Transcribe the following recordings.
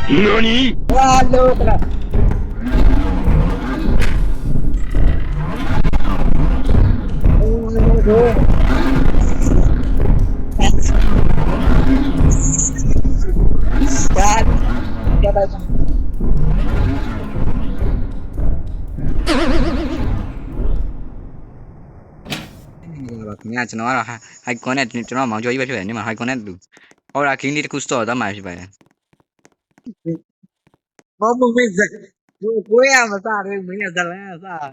ये नहीं NANI?ခင်ဗျာကျွန်တော်ကတော့ high connect ကျွန်တော်မောင်ကျော်ကြီးပဲဖြစ်တယ်ဒီမှာ high connect လူဟောတာ clean လေးတစ်ခု store သွားမှာဖြစ်ပါတယ် ဘာမှမစကိုရမစားရမင်းဇလန်းစား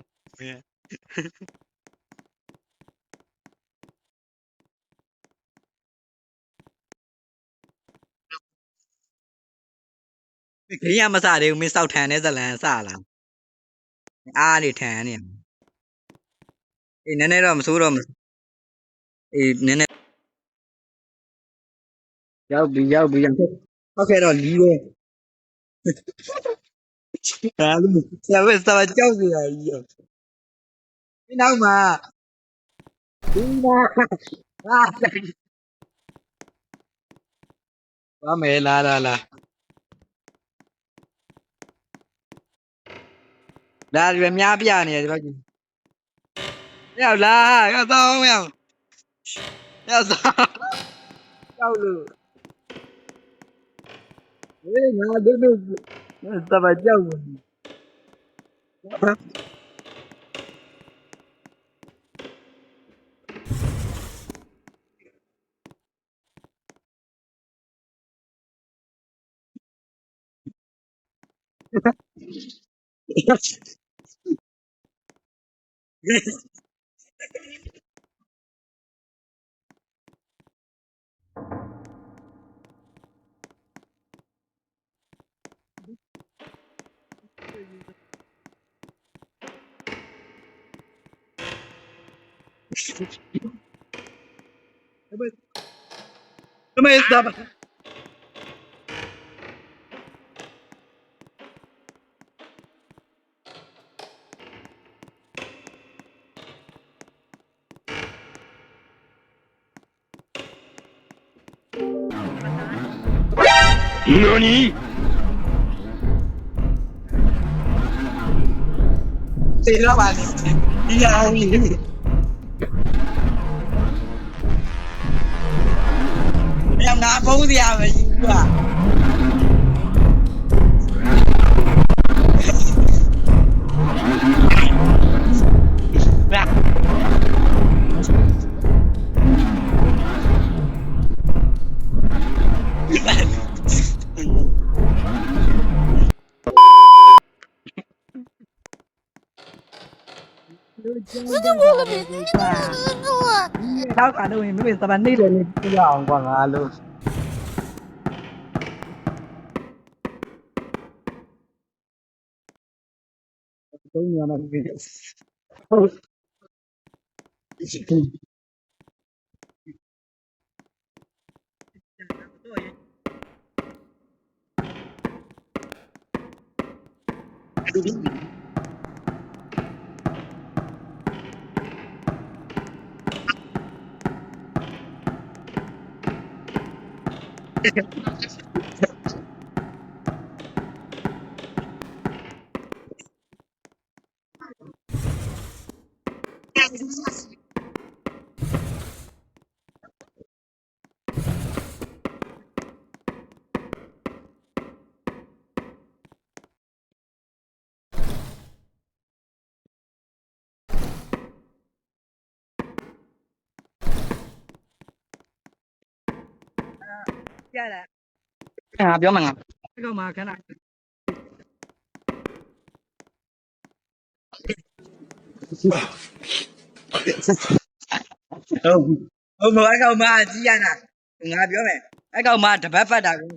ခရီးမစားတယ်မင်းစောက်ထန်တဲ့ဇလန်းစားလားအားနေထန်နေအေးနည်းနည်းတော့မဆိုးတော့အေးနည်းနည်းရောက်ပြီဟုတ်ကဲ့တော့လီးပဲဟာလို့ဆရာမကြောက်စရာကြီးရောဒီနောက်မှာဒီမှာဘာမဲလာဒါရွယ်များပြနေတယ်ဒီဘက်ကြီးရောက်လာရောက်တော့ရောက်တော့ကြောက်လို့အေးငါတို့သဘာကြောက်ဘူးทำไมสับNANI?ตีแล้วมาเนี่ยยาวอีกยังน้ำฟงเสียไปยิงว่ะเท่ากันด้วยไม่เป็นสปันนี่เลยนี่ยาวกว่างานลูกต้องมีอะไรกันแย่แล้วပြောမှာငါ ก็มาขนาดဟုတ်မအဲ့ကောင်မအကြီးရတာငါပြောမယ်အဲ့ကောင်မတပတ်ဖတ်တာကို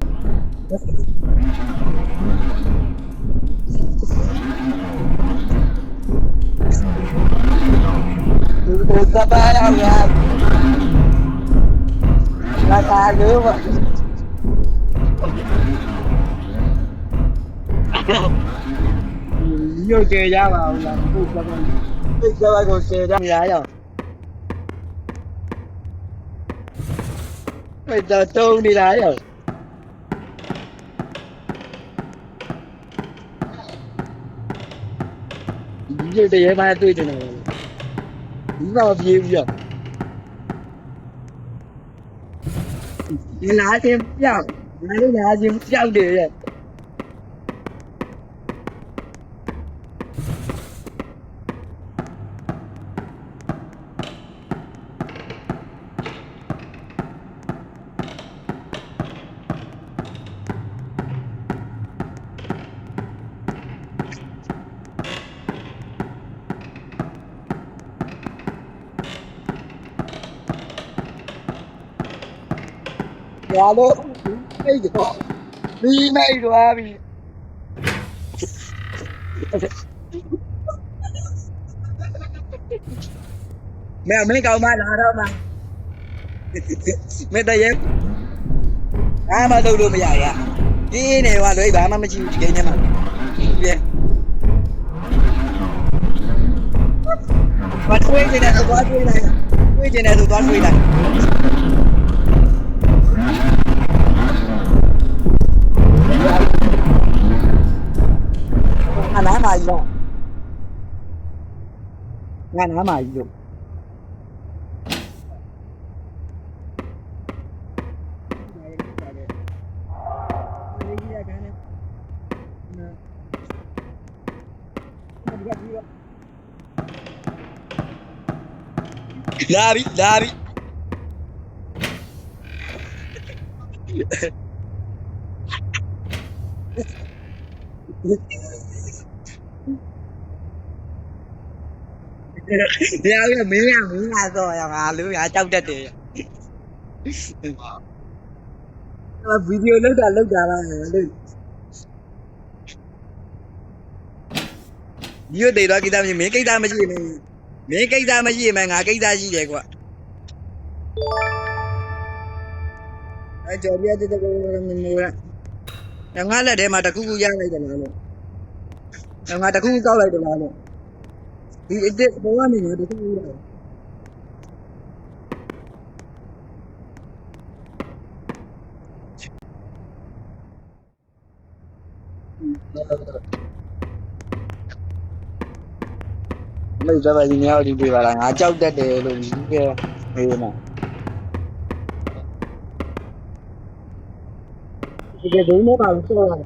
ဒီစပါးရောက်ရလာတာလို့ရုပ်ကျေရပါဦးလားဟုတ်ကဲ့သိကြပါကိုကျေရရအောင် တော့တုံးနေတာရောဒီတရေမှတွေ့တယ်နော်ဒီတော့ပြေးပြီးတော့ဒီလာချင်းပြောက်ငါတို့လာချင်းပြောက်တယ်ရဲ့ဘာလို့မိတ်တော့ဒီမိတ်သွားပြီမင်းကောင်းမလာတော့မှမင်းတရေအားမလုပ်လို့မရရဒီနေကလွိဘာမှမရှိဘူးဒီကိန်းထဲမှာပြဘာတွေးနေလဲသွားတွေးလိုက်တွေးနေတယ်သွားတွေးလိုက်ငါနားမှာကြီးတော့ငါနားမှာကြီးလို့လာပြီလာပြီတရားရမင်းရမင်းလာတော့ရငါလူရကြောက်တတ်တယ်ဗီဒီယိုလောက်တာပါလို့ဒီရတဲ့တော့ကိစ္စမရှိမင်းကိစ္စမရှိမင်းကိစ္စမရှိမငါကိစ္စရှိတယ်ကွာအဲကြော်ပြတဲ့ငါလက်ထဲမှာတခုခုရလိုက်တယ်လားလို့ငါတခုခုကောက်လိုက်တယ်လားလို့ဒီအစ်စ်ဘောကနေငါတခုခုရတယ်မိတ်ကြပါဒီညောက်ဒီပြပါလားငါကြောက်တတ်တယ်လို့ဒီကမေးမှာဒီကဒုံးနဲ့ပါလို့ဆိုရတယ်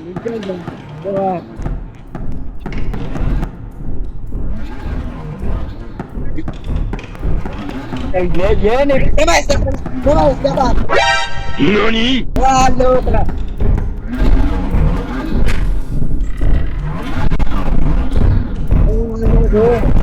ဒီကတော့ရဲနေတယ်မစဘာစဘာ何わあどうかおお